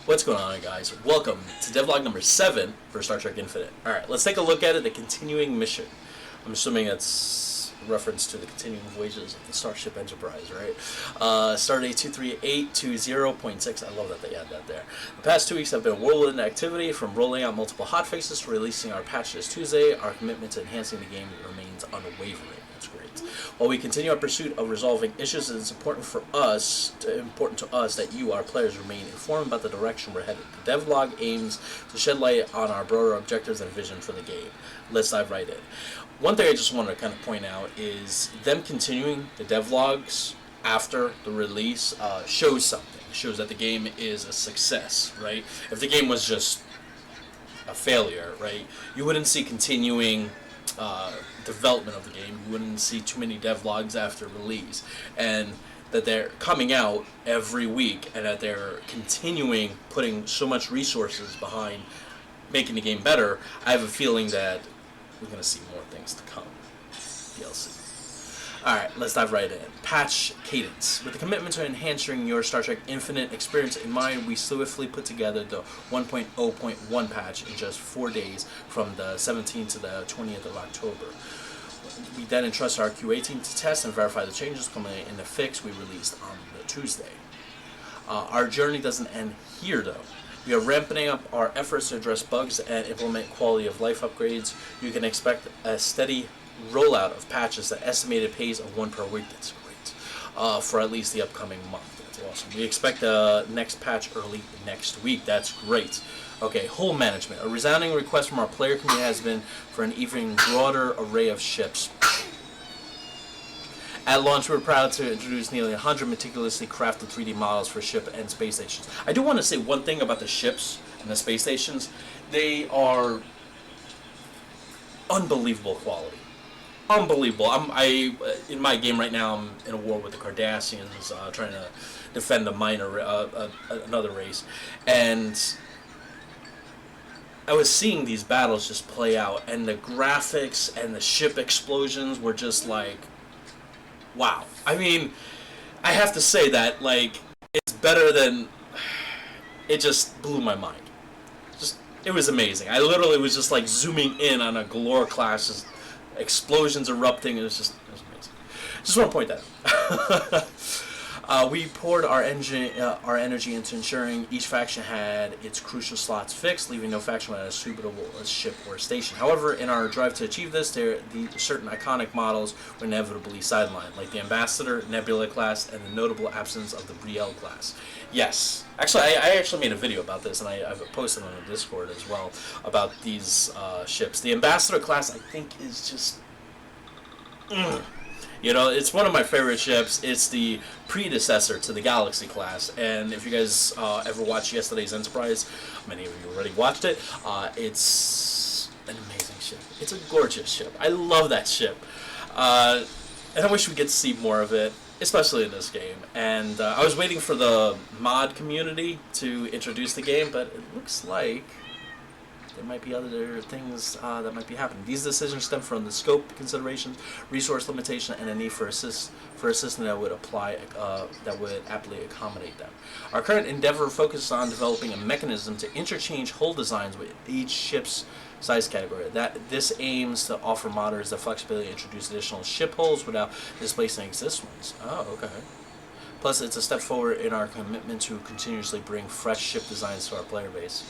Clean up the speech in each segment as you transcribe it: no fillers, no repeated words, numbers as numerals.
What's going on, guys? Welcome to devlog number 7 for Star Trek Infinite. Alright, let's take a look at it, the continuing mission. I'm assuming it's reference to the continuing voyages of the Starship Enterprise, right? Stardate 23820.6. I love that they add that there. The past 2 weeks have been a whirlwind activity, from rolling out multiple hotfixes to releasing our patch this Tuesday. Our commitment to enhancing the game remains unwavering. That's great. While we continue our pursuit of resolving issues, it is important to us that you, our players, remain informed about the direction we're headed. The devlog aims to shed light on our broader objectives and vision for the game. Let's dive right in. One thing I just want to kind of point out is them continuing the devlogs after the release shows something. Shows that the game is a success, right? If the game was just a failure, right, you wouldn't see continuing development of the game. You wouldn't see too many devlogs after release, and that they're coming out every week, and that they're continuing putting so much resources behind making the game better. I have a feeling that we're going to see more things to come. DLC. Alright, let's dive right in. Patch cadence. With the commitment to enhancing your Star Trek Infinite experience in mind, we swiftly put together the 1.0.1 patch in just 4 days, from the 17th to the 20th of October. We then entrust our QA team to test and verify the changes coming in the fix we released on the Tuesday. Our journey doesn't end here, though. We are ramping up our efforts to address bugs and implement quality of life upgrades. You can expect a steady rollout of patches at estimated pace of 1 per week. That's great. For at least the upcoming month. That's awesome. We expect the next patch early next week. That's great. Okay, hull management. A resounding request from our player community has been for an even broader array of ships. At launch, we're proud to introduce nearly 100 meticulously crafted 3D models for ship and space stations. I do want to say one thing about the ships and the space stations. They are unbelievable quality. Unbelievable. In my game right now, I'm in a war with the Cardassians, trying to defend another race, and I was seeing these battles just play out, and the graphics and the ship explosions were just like, wow. I mean, I have to say that, like, it's better than... It just blew my mind. It was amazing. I literally was just, like, zooming in on a Galore class, just explosions erupting. It was amazing. Just want to point that out. We poured our energy into ensuring each faction had its crucial slots fixed, leaving no faction without a suitable ship or station. However, in our drive to achieve this, certain iconic models were inevitably sidelined, like the Ambassador, Nebula class, and the notable absence of the Brielle class. Yes. Actually, I actually made a video about this, and I've posted on the Discord as well about these ships. The Ambassador class, I think, is just... You know, it's one of my favorite ships. It's the predecessor to the Galaxy class, and if you guys ever watched yesterday's Enterprise, many of you already watched it, it's an amazing ship. It's a gorgeous ship. I love that ship. And I wish we get to see more of it, especially in this game. And I was waiting for the mod community to introduce the game, but it looks like there might be other things that might be happening. These decisions stem from the scope considerations, resource limitation, and a need for a system that would aptly accommodate them. Our current endeavor focuses on developing a mechanism to interchange hull designs with each ship's size category. This aims to offer modders the flexibility to introduce additional ship hulls without displacing existing ones. Oh, okay. Plus, it's a step forward in our commitment to continuously bring fresh ship designs to our player base.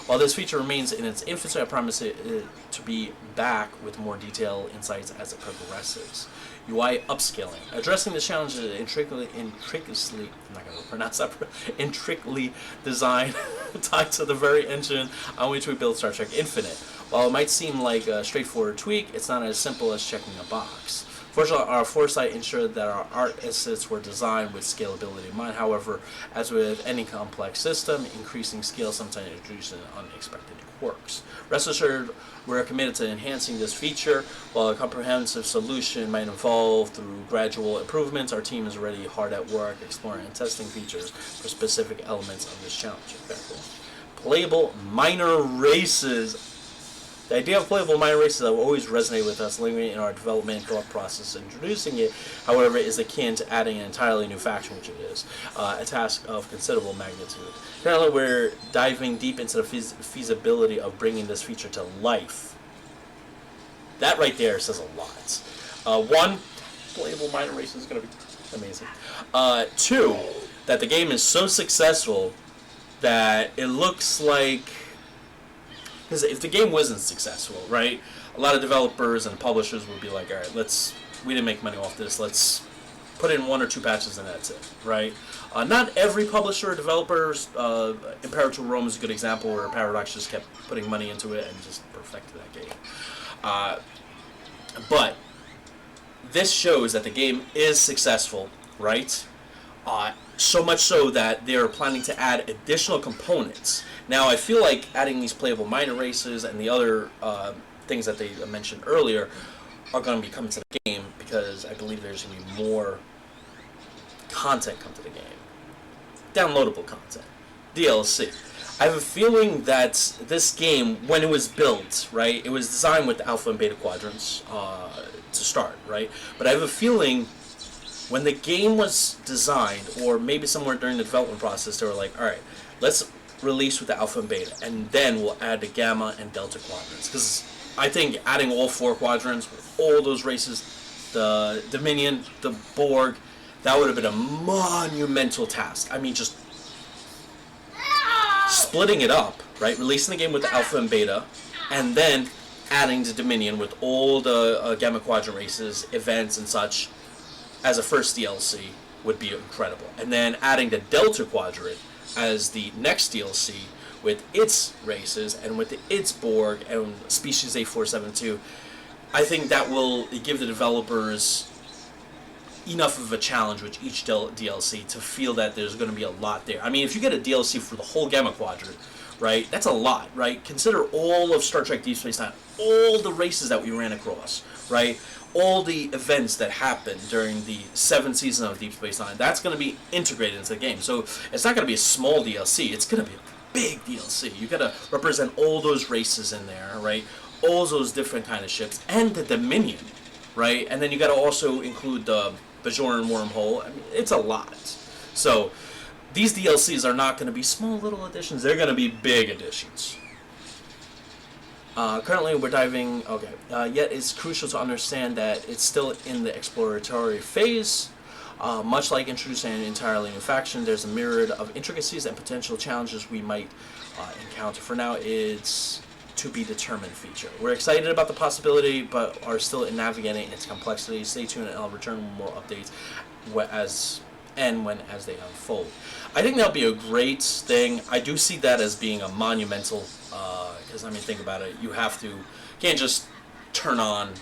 While this feature remains in its infancy, I promise it to be back with more detailed insights as it progresses. UI upscaling. Addressing the challenges intricately designed tied to the very engine on which we built Star Trek Infinite. While it might seem like a straightforward tweak, it's not as simple as checking a box. Fortunately, our foresight ensured that our art assets were designed with scalability in mind. However, as with any complex system, increasing scale sometimes introduces unexpected quirks. Rest assured, we're committed to enhancing this feature. While a comprehensive solution might evolve through gradual improvements, our team is already hard at work exploring and testing features for specific elements of this challenge. Very cool. Playable minor races. The idea of playable minor races have always resonated with us, lingering in our development thought process. Introducing it, however, is akin to adding an entirely new faction, which it is, a task of considerable magnitude. Currently, we're diving deep into the feasibility of bringing this feature to life. That right there says a lot. One, playable minor races is going to be amazing. Two, that the game is so successful that it looks like... Because if the game wasn't successful, right, a lot of developers and publishers would be like, all right, we didn't make money off this, let's put in 1 or 2 patches and that's it, right? Not every publisher or developer, Imperator Rome is a good example where Paradox just kept putting money into it and just perfected that game. But this shows that the game is successful, right? So much so that they're planning to add additional components. Now, I feel like adding these playable minor races and the other things that they mentioned earlier are going to be coming to the game because I believe there's going to be more content come to the game. Downloadable content. DLC. I have a feeling that this game, when it was built, right, it was designed with the alpha and beta quadrants to start, right? But I have a feeling when the game was designed, or maybe somewhere during the development process, they were like, all right, let's release with the alpha and beta, and then we'll add the gamma and delta quadrants. Because I think adding all 4 quadrants with all those races, the Dominion, the Borg, that would have been a monumental task. I mean, just splitting it up, right? Releasing the game with the alpha and beta, and then adding the Dominion with all the gamma quadrant races, events, and such as a first DLC would be incredible. And then adding the delta quadrant as the next DLC with its races and with its Borg and Species A472, I think that will give the developers enough of a challenge with each DLC to feel that there's going to be a lot there. I mean, if you get a DLC for the whole Gamma Quadrant, right, that's a lot, right? Consider all of Star Trek Deep Space Nine, all the races that we ran across, right? All the events that happened during the 7th season of Deep Space Nine, that's going to be integrated into the game. So it's not going to be a small DLC, it's going to be a big DLC. You got to represent all those races in there, right? All those different kind of ships, and the Dominion, right? And then you got to also include the Bajoran wormhole. I mean, it's a lot. So these DLCs are not going to be small little additions, they're going to be big additions. Currently we're diving, yet it's crucial to understand that it's still in the exploratory phase. Much like introducing an entirely new faction, there's a myriad of intricacies and potential challenges we might encounter. For now, it's to be determined feature. We're excited about the possibility, but are still navigating its complexity. Stay tuned and I'll return with more updates as they unfold. I think that'll be a great thing. I do see that as being a monumental, because I mean, think about it. You can't just turn on,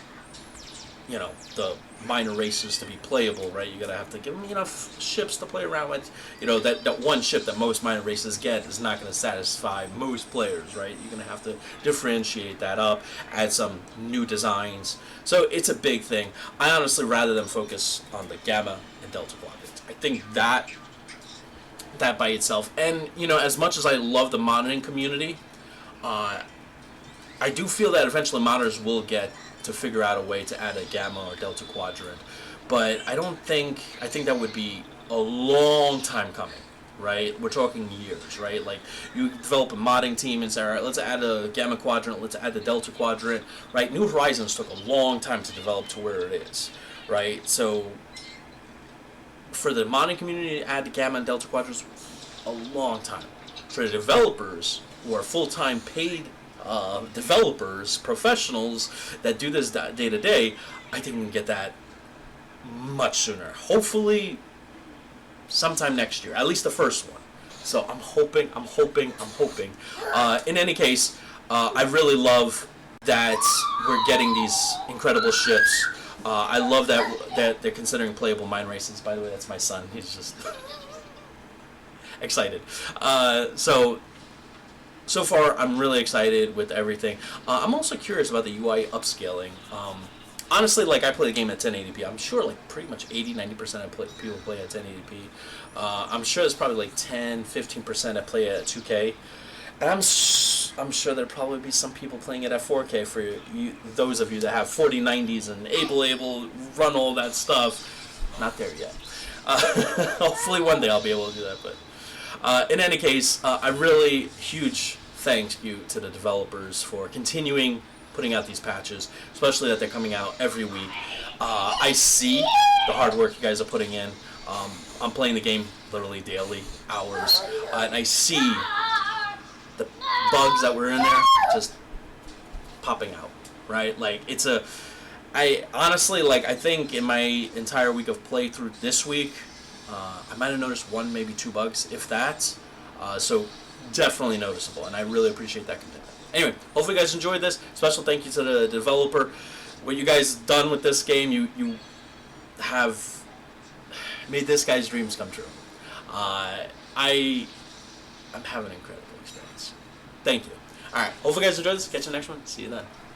the minor races to be playable, right? You gotta have to give them enough ships to play around with. That one ship that most minor races get is not gonna satisfy most players, right? You're gonna have to differentiate that up, add some new designs. So it's a big thing. I honestly rather than focus on the Gamma and Delta quadrants. I think that by itself, and as much as I love the modding community, I do feel that eventually modders will get to figure out a way to add a Gamma or Delta quadrant, but I think that would be a long time coming, right? We're talking years, right? Like, you develop a modding team and say, all right, let's add a Gamma quadrant, let's add the Delta quadrant, right? New Horizons took a long time to develop to where it is, right? So for the modding community to add the Gamma and Delta quadrants, a long time. For the developers who are full-time paid developers, professionals that do this day to day, I think we can get that much sooner. Hopefully sometime next year, at least the first one. So I'm hoping. In any case, I really love that we're getting these incredible ships. I love that they're considering playable mine races. By the way, that's my son. He's just excited. So far, I'm really excited with everything. I'm also curious about the UI upscaling. Honestly, I play the game at 1080p. I'm sure pretty much 80-90% of people play at 1080p. I'm sure there's probably 10-15% that play at 2K. And I'm sure there'll probably be some people playing it at 4K for those of you that have 4090s and able run all that stuff. Not there yet. Hopefully one day I'll be able to do that. But in any case, I really huge thank you to the developers for continuing putting out these patches, especially that they're coming out every week. I see the hard work you guys are putting in. I'm playing the game literally daily, hours, and I see the bugs that were in there just popping out, right? Like, I honestly, like, I think in my entire week of playthrough this week, I might have noticed 1, maybe 2 bugs, if that. So definitely noticeable, and I really appreciate that commitment. Anyway, hopefully you guys enjoyed this. Special thank you to the developer. What you guys done with this game, you have made this guy's dreams come true. I'm having an incredible experience. Thank you. Alright, hopefully you guys enjoyed this. Catch you next one. See you then.